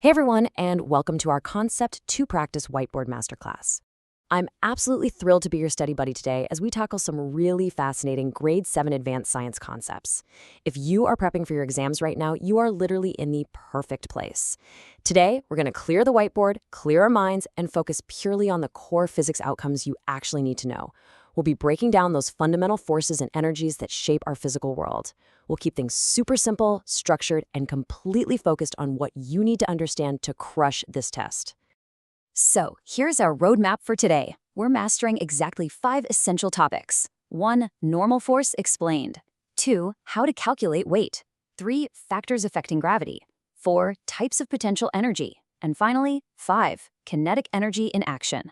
Hey everyone, and welcome to our Concept to Practice Whiteboard Masterclass. I'm absolutely thrilled to be your study buddy today as we tackle some really fascinating Grade 7 advanced science concepts. If you are prepping for your exams right now, you are literally in the perfect place. Today, we're going to clear the whiteboard, clear our minds, and focus purely on the core physics outcomes you actually need to know. We'll be breaking down those fundamental forces and energies that shape our physical world. We'll keep things super simple, structured, and completely focused on what you need to understand to crush this test. So, here's our roadmap for today. We're mastering exactly 5 essential topics. 1. Normal force explained. 2. How to calculate weight. 3. Factors affecting gravity. 4. Types of potential energy. And finally, 5. Kinetic energy in action.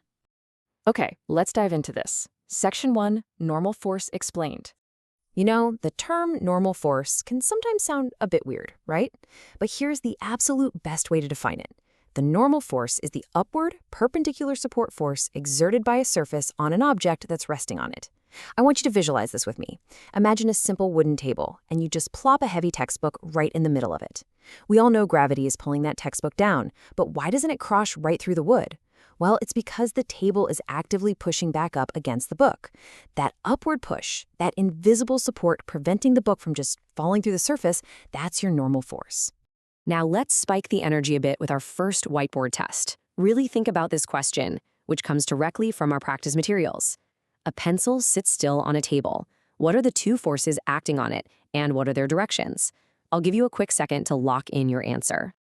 Okay, let's dive into this. Section 1, Normal Force Explained. You know, the term normal force can sometimes sound a bit weird, right? But here's the absolute best way to define it. The normal force is the upward, perpendicular support force exerted by a surface on an object that's resting on it. I want you to visualize this with me. Imagine a simple wooden table, and you just plop a heavy textbook right in the middle of it. We all know gravity is pulling that textbook down, but why doesn't it crash right through the wood? Well, it's because the table is actively pushing back up against the book. That upward push, that invisible support preventing the book from just falling through the surface, that's your normal force. Now let's spike the energy a bit with our first whiteboard test. Really think about this question, which comes directly from our practice materials. A pencil sits still on a table. What are the two forces acting on it, and what are their directions? I'll give you a quick second to lock in your answer.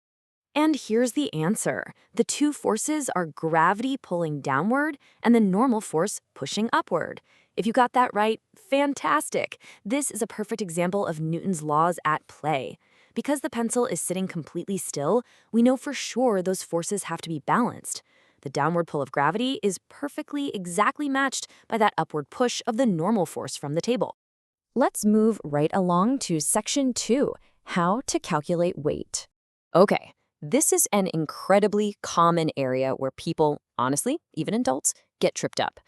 And here's the answer. The two forces are gravity pulling downward and the normal force pushing upward. If you got that right, fantastic. This is a perfect example of Newton's laws at play. Because the pencil is sitting completely still, we know for sure those forces have to be balanced. The downward pull of gravity is perfectly exactly matched by that upward push of the normal force from the table. Let's move right along to Section 2, How to Calculate Weight. Okay. This is an incredibly common area where people, honestly, even adults, get tripped up.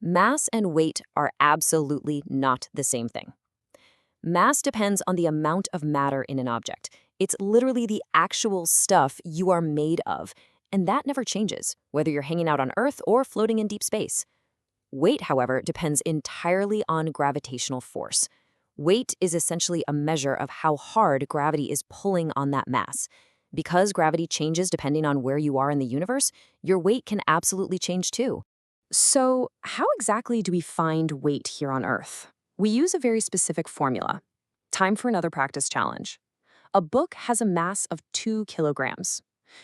Mass and weight are absolutely not the same thing. Mass depends on the amount of matter in an object. It's literally the actual stuff you are made of, and that never changes, whether you're hanging out on Earth or floating in deep space. Weight, however, depends entirely on gravitational force. Weight is essentially a measure of how hard gravity is pulling on that mass. Because gravity changes depending on where you are in the universe, your weight can absolutely change too. So, how exactly do we find weight here on Earth? We use a very specific formula. Time for another practice challenge. A book has a mass of 2 kilograms.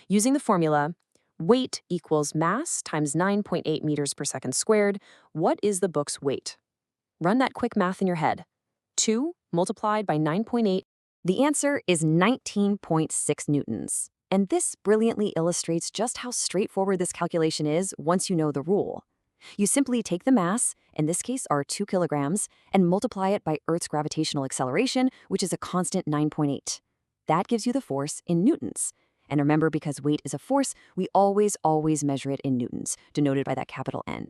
Using the formula, weight equals mass times 9.8 meters per second squared, what is the book's weight? Run that quick math in your head. 2 multiplied by 9.8. The answer is 19.6 newtons. And this brilliantly illustrates just how straightforward this calculation is once you know the rule. You simply take the mass, in this case our 2 kilograms, and multiply it by Earth's gravitational acceleration, which is a constant 9.8. That gives you the force in newtons. And remember, because weight is a force, we always measure it in newtons, denoted by that capital N.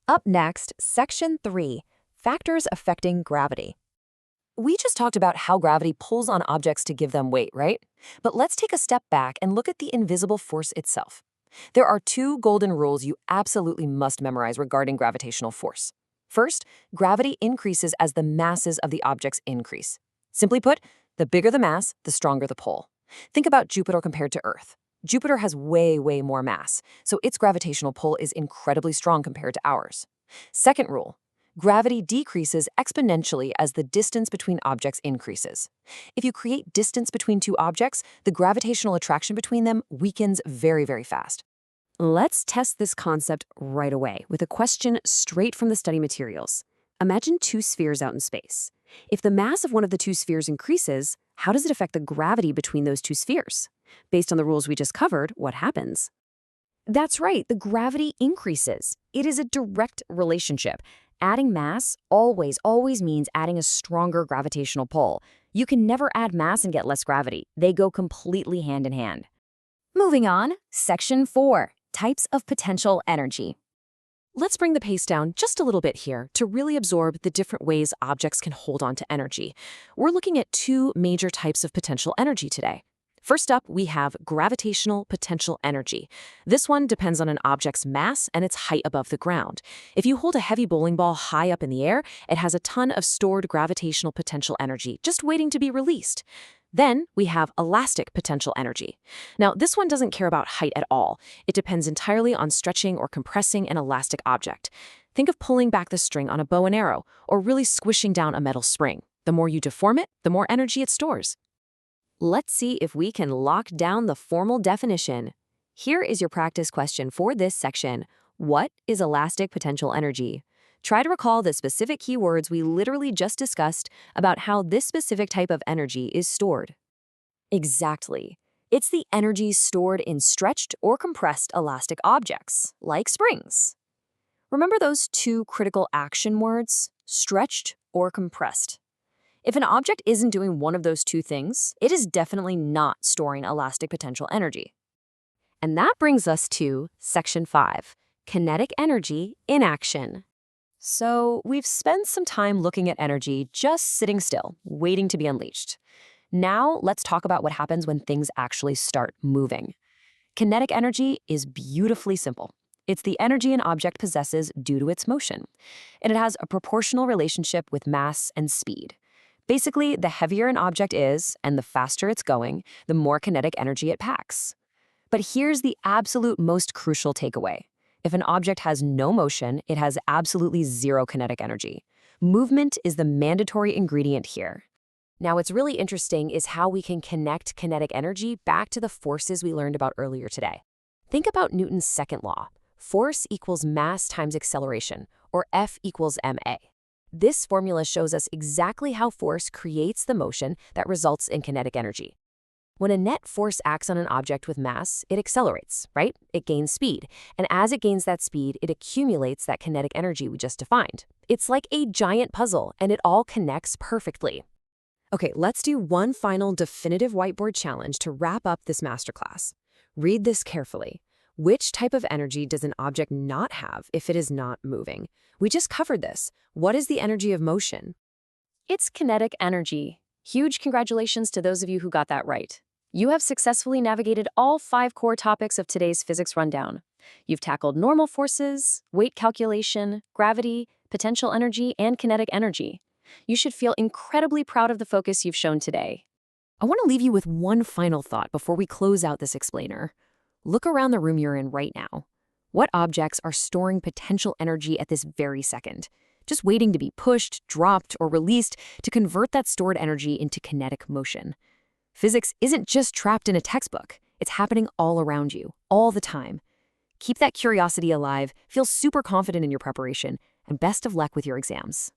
Up next, Section 3, Factors Affecting Gravity. We just talked about how gravity pulls on objects to give them weight, right? But let's take a step back and look at the invisible force itself. There are 2 golden rules you absolutely must memorize regarding gravitational force. First, gravity increases as the masses of the objects increase. Simply put, the bigger the mass, the stronger the pull. Think about Jupiter compared to Earth. Jupiter has way more mass, so its gravitational pull is incredibly strong compared to ours. Second rule. Gravity decreases exponentially as the distance between objects increases. If you create distance between 2 objects, the gravitational attraction between them weakens very fast. Let's test this concept right away with a question straight from the study materials. Imagine 2 spheres out in space. If the mass of one of the 2 spheres increases, how does it affect the gravity between those 2 spheres? Based on the rules we just covered, what happens? That's right, the gravity increases. It is a direct relationship. Adding mass always means adding a stronger gravitational pull. You can never add mass and get less gravity. They go completely hand in hand. Moving on, Section 4, Types of Potential Energy. Let's bring the pace down just a little bit here to really absorb the different ways objects can hold on to energy. We're looking at 2 major types of potential energy today. First up, we have gravitational potential energy. This one depends on an object's mass and its height above the ground. If you hold a heavy bowling ball high up in the air, it has a ton of stored gravitational potential energy just waiting to be released. Then we have elastic potential energy. Now, this one doesn't care about height at all. It depends entirely on stretching or compressing an elastic object. Think of pulling back the string on a bow and arrow, or really squishing down a metal spring. The more you deform it, the more energy it stores. Let's see if we can lock down the formal definition. Here is your practice question for this section. What is elastic potential energy? Try to recall the specific keywords we literally just discussed about how this specific type of energy is stored. Exactly. It's the energy stored in stretched or compressed elastic objects, like springs. Remember those two critical action words, stretched or compressed? If an object isn't doing one of those two things, it is definitely not storing elastic potential energy. And that brings us to Section 5, kinetic energy in action. So we've spent some time looking at energy just sitting still, waiting to be unleashed. Now let's talk about what happens when things actually start moving. Kinetic energy is beautifully simple. It's the energy an object possesses due to its motion, and it has a proportional relationship with mass and speed. Basically, the heavier an object is, and the faster it's going, the more kinetic energy it packs. But here's the absolute most crucial takeaway. If an object has no motion, it has absolutely zero kinetic energy. Movement is the mandatory ingredient here. Now, what's really interesting is how we can connect kinetic energy back to the forces we learned about earlier today. Think about Newton's second law. Force equals mass times acceleration, or F equals ma. This formula shows us exactly how force creates the motion that results in kinetic energy. When a net force acts on an object with mass, it accelerates, right? It gains speed. And as it gains that speed, it accumulates that kinetic energy we just defined. It's like a giant puzzle, and it all connects perfectly. Okay, let's do one final definitive whiteboard challenge to wrap up this masterclass. Read this carefully. Which type of energy does an object not have if it is not moving? We just covered this. What is the energy of motion? It's kinetic energy. Huge congratulations to those of you who got that right. You have successfully navigated all 5 core topics of today's physics rundown. You've tackled normal forces, weight calculation, gravity, potential energy, and kinetic energy. You should feel incredibly proud of the focus you've shown today. I want to leave you with one final thought before we close out this explainer. Look around the room you're in right now. What objects are storing potential energy at this very second, just waiting to be pushed, dropped, or released to convert that stored energy into kinetic motion? Physics isn't just trapped in a textbook. It's happening all around you, all the time. Keep that curiosity alive, feel super confident in your preparation, and best of luck with your exams.